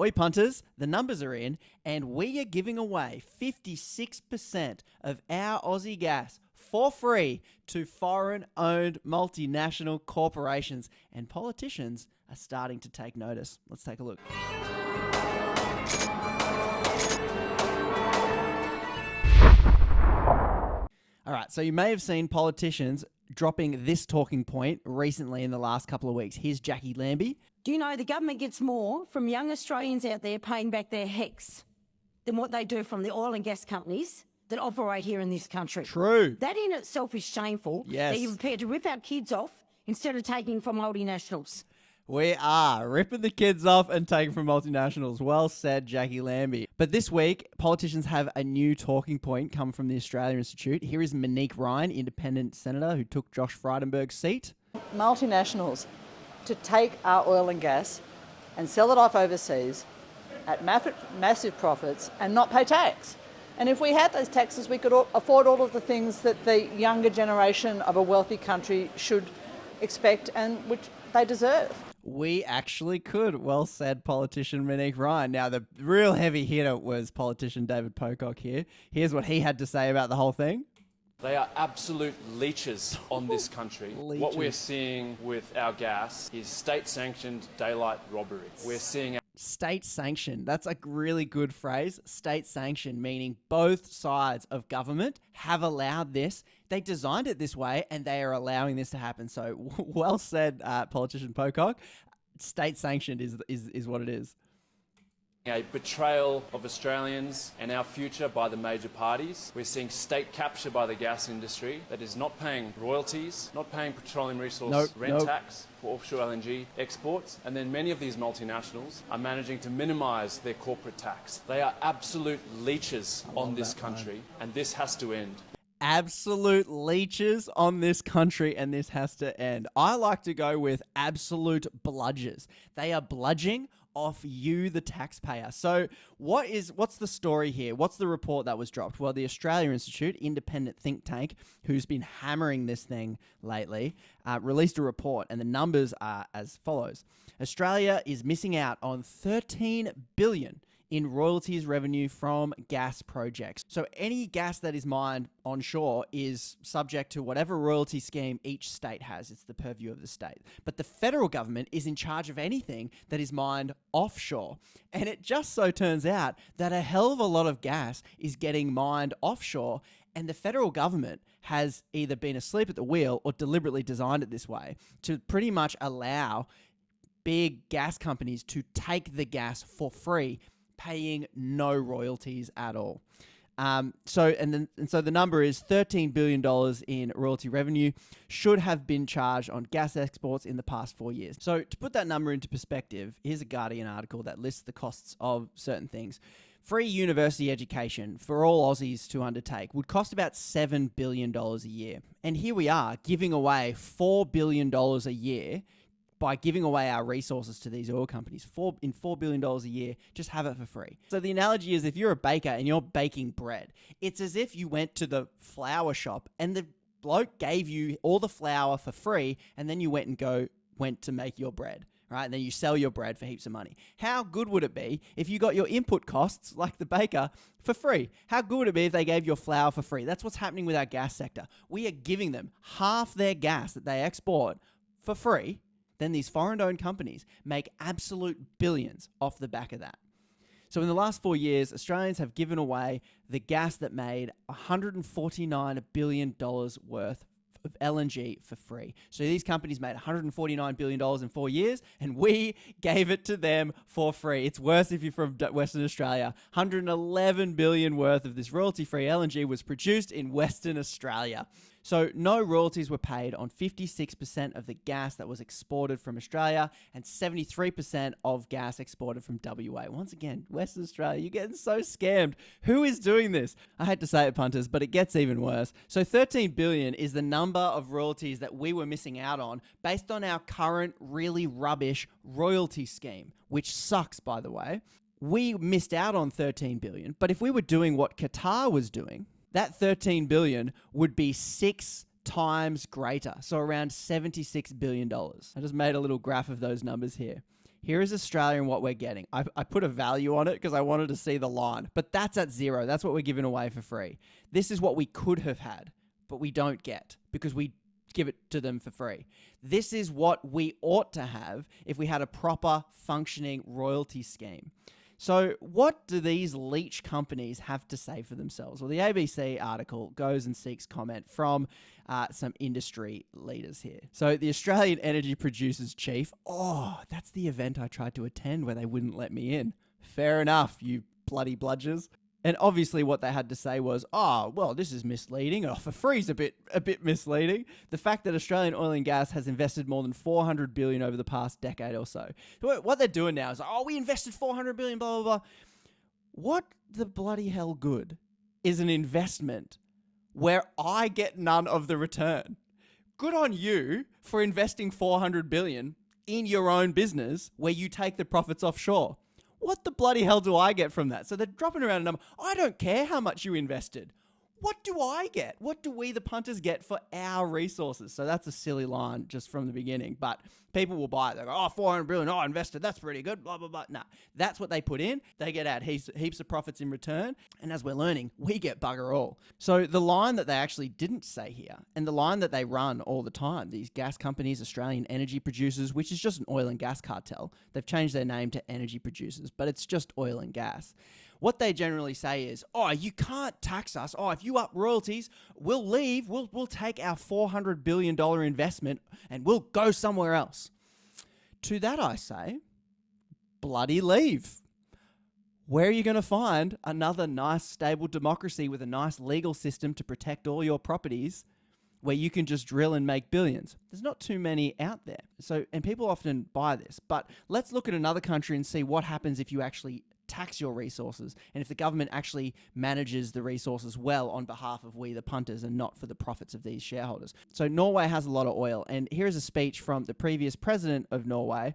Oi punters, the numbers are in and we are giving away 56% of our Aussie gas for free to foreign-owned multinational corporations, and politicians are starting to take notice. Let's take a look. All right, so you may have seen politicians dropping this talking point recently in the last couple of weeks. Here's Jackie Lambie. Do you know the government gets more from young Australians out there paying back their HECS than what they do from the oil and gas companies that operate here in this country? True. That in itself is shameful. Yes. That you're prepared to rip our kids off instead of taking from multinationals. We are ripping the kids off and taking from multinationals. Well said, Jackie Lambie. But this week, politicians have a new talking point come from the Australia Institute. Here is Monique Ryan, independent senator who took Josh Frydenberg's seat. Multinationals to take our oil and gas and sell it off overseas at massive profits and not pay tax. And if we had those taxes, we could afford all of the things that the younger generation of a wealthy country should expect and which they deserve. We actually could. Well said, politician Monique Ryan. Now, the real heavy hitter was politician David Pocock here. Here's what he had to say about the whole thing. They are absolute leeches on this country. Leeches. What we're seeing with our gas is state-sanctioned daylight robbery. We're seeing State sanctioned. That's a really good phrase. State sanctioned, meaning both sides of government have allowed this. They designed it this way and they are allowing this to happen. So well said, politician Pocock. State sanctioned is what it is. a betrayal of Australians and our future by the major parties. We're seeing state capture by the gas industry that is not paying royalties, not paying petroleum resource rent tax for offshore LNG exports, and then many of these multinationals are managing to minimise their corporate tax. They are absolute leeches on this country, and this has to end. Absolute leeches on this country, and this has to end. I like to go with absolute bludgers. They are bludging off you, the taxpayer. So what's the story here? What's the report that was dropped? Well, the Australia Institute, independent think tank, who's been hammering this thing lately, released a report, and the numbers are as follows. Australia is missing out on $13 billion in royalties revenue from gas projects. So any gas that is mined onshore is subject to whatever royalty scheme each state has. It's the purview of the state. But the federal government is in charge of anything that is mined offshore. And it just so turns out that a hell of a lot of gas is getting mined offshore, and the federal government has either been asleep at the wheel or deliberately designed it this way to pretty much allow big gas companies to take the gas for free, paying no royalties at all. So the number is $13 billion in royalty revenue should have been charged on gas exports in the past 4 years. So to put that number into perspective, here's a Guardian article that lists the costs of certain things. Free university education for all Aussies to undertake would cost about $7 billion a year. And here we are giving away $4 billion a year by giving away our resources to these oil companies. $4 billion a year, just have it for free. So the analogy is if you're a baker and you're baking bread, it's as if you went to the flour shop and the bloke gave you all the flour for free, and then you went to make your bread, right? And then you sell your bread for heaps of money. How good would it be if you got your input costs, like the baker, for free? How good would it be if they gave your flour for free? That's what's happening with our gas sector. We are giving them half their gas that they export for free. Then these foreign-owned companies make absolute billions off the back of that. So in the last 4 years, Australians have given away the gas that made $149 billion worth of LNG for free. So these companies made $149 billion in 4 years, and we gave it to them for free. It's worse if you're from Western Australia. $111 billion worth of this royalty-free LNG was produced in Western Australia. So no royalties were paid on 56% of the gas that was exported from Australia and 73% of gas exported from WA. Once again, Western Australia, you're getting so scammed. Who is doing this? I hate to say it, punters, but it gets even worse. So $13 billion is the number of royalties that we were missing out on based on our current really rubbish royalty scheme, which sucks, by the way. We missed out on $13 billion, but if we were doing what Qatar was doing, that $13 billion would be 6 times greater, so around $76 billion. I just made a little graph of those numbers here. Here is Australia and what we're getting. I put a value on it because I wanted to see the line, but that's at zero. That's what we're giving away for free. This is what we could have had, but we don't get because we give it to them for free. This is what we ought to have if we had a proper functioning royalty scheme. So what do these leech companies have to say for themselves? Well, the ABC article goes and seeks comment from some industry leaders here. So the Australian Energy Producers Chief, that's the event I tried to attend where they wouldn't let me in. Fair enough, you bloody bludgers. And obviously what they had to say was, well, this is misleading. For free is a bit misleading. The fact that Australian oil and gas has invested more than $400 billion over the past decade or so. What they're doing now is, we invested $400 billion, blah, blah, blah. What the bloody hell good is an investment where I get none of the return? Good on you for investing $400 billion in your own business where you take the profits offshore. What the bloody hell do I get from that? So they're dropping around a number. I don't care how much you invested. What do I get? What do we, the punters, get for our resources? So that's a silly line just from the beginning, but people will buy it. They go, $400 billion, I invested, that's pretty good, blah, blah, blah. Nah, that's what they put in. They get out heaps of profits in return. And as we're learning, we get bugger all. So the line that they actually didn't say here, and the line that they run all the time, these gas companies, Australian Energy Producers, which is just an oil and gas cartel. They've changed their name to Energy Producers, but it's just oil and gas. What they generally say is, you can't tax us. If you up royalties, we'll leave. We'll take our $400 billion investment and we'll go somewhere else. To that I say, bloody leave. Where are you going to find another nice, stable democracy with a nice legal system to protect all your properties where you can just drill and make billions? There's not too many out there. And people often buy this. But let's look at another country and see what happens if you actually tax your resources and if the government actually manages the resources well on behalf of we the punters and not for the profits of these shareholders. So Norway has a lot of oil, and here's a speech from the previous president of Norway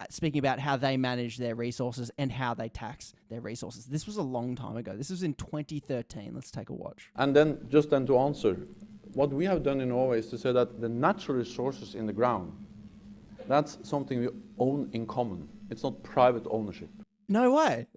speaking about how they manage their resources and how they tax their resources. This was a long time ago. This was in 2013. Let's take a watch. And then to answer, what we have done in Norway is to say that the natural resources in the ground, that's something we own in common. It's not private ownership. No way.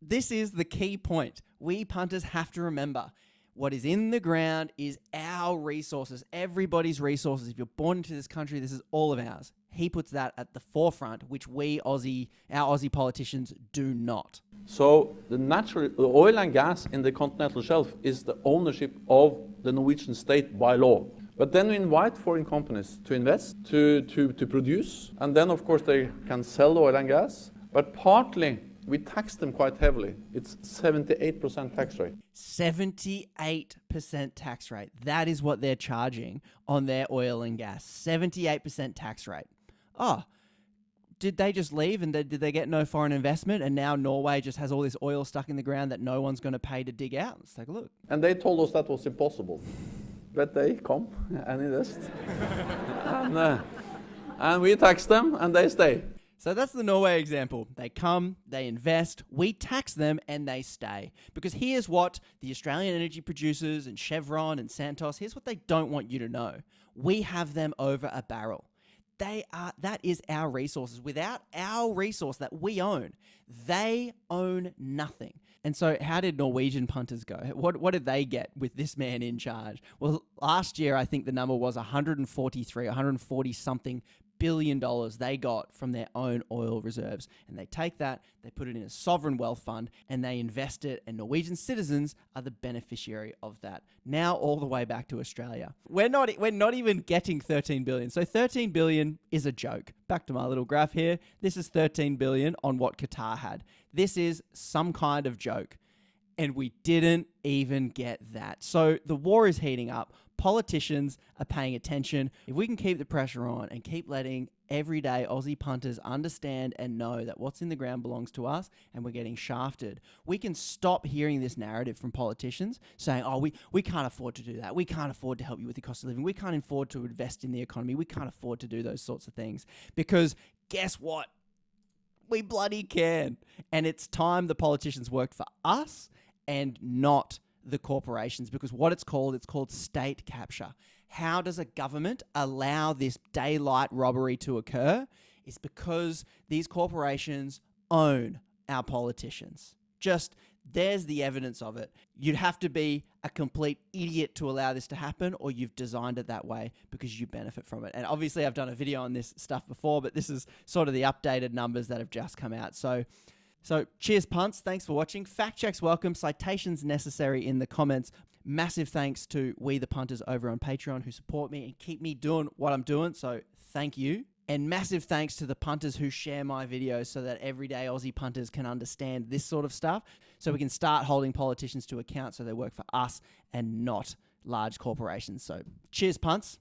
This is the key point. We punters have to remember what is in the ground is our resources, everybody's resources. If you're born into this country, this is all of ours. He puts that at the forefront, which our Aussie politicians do not. So the oil and gas in the continental shelf is the ownership of the Norwegian state by law. But then we invite foreign companies to invest, to produce, and then of course they can sell the oil and gas. But partly, we tax them quite heavily. It's 78% tax rate. 78% tax rate. That is what they're charging on their oil and gas. 78% tax rate. Did they just leave and did they get no foreign investment? And now Norway just has all this oil stuck in the ground that no one's going to pay to dig out? Let's take a look. And they told us that was impossible. But they come and invest. and we tax them and they stay. So that's the Norway example. They come, they invest, we tax them, and they stay. Because here's what the Australian Energy Producers and Chevron and Santos, here's what they don't want you to know. We have them over a barrel. That is our resources. Without our resource that we own, they own nothing. And so how did Norwegian punters go? What did they get with this man in charge? Well, last year, I think the number was 140 something billion they got from their own oil reserves. And they take that, they put it in a sovereign wealth fund, and they invest it, and Norwegian citizens are the beneficiary of that. Now all the way back to Australia. We're not even getting 13 billion. So 13 billion is a joke. Back to my little graph here. This is 13 billion on what Qatar had. This is some kind of joke. And we didn't even get that. So the war is heating up. Politicians are paying attention. If we can keep the pressure on and keep letting everyday Aussie punters understand and know that what's in the ground belongs to us and we're getting shafted, we can stop hearing this narrative from politicians saying, we can't afford to do that. We can't afford to help you with the cost of living. We can't afford to invest in the economy. We can't afford to do those sorts of things. Because guess what? We bloody can. And it's time the politicians worked for us and not the corporations, because what it's called state capture. How does a government allow this daylight robbery to occur? is because these corporations own our politicians. Just there's the evidence of it. You'd have to be a complete idiot to allow this to happen, or you've designed it that way because you benefit from it. And obviously I've done a video on this stuff before, but this is sort of the updated numbers that have just come out. So cheers, punts. Thanks for watching. Fact checks welcome. Citations necessary in the comments. Massive thanks to We the Punters over on Patreon who support me and keep me doing what I'm doing. So thank you. And massive thanks to the punters who share my videos so that everyday Aussie punters can understand this sort of stuff, so we can start holding politicians to account so they work for us and not large corporations. So cheers, punts.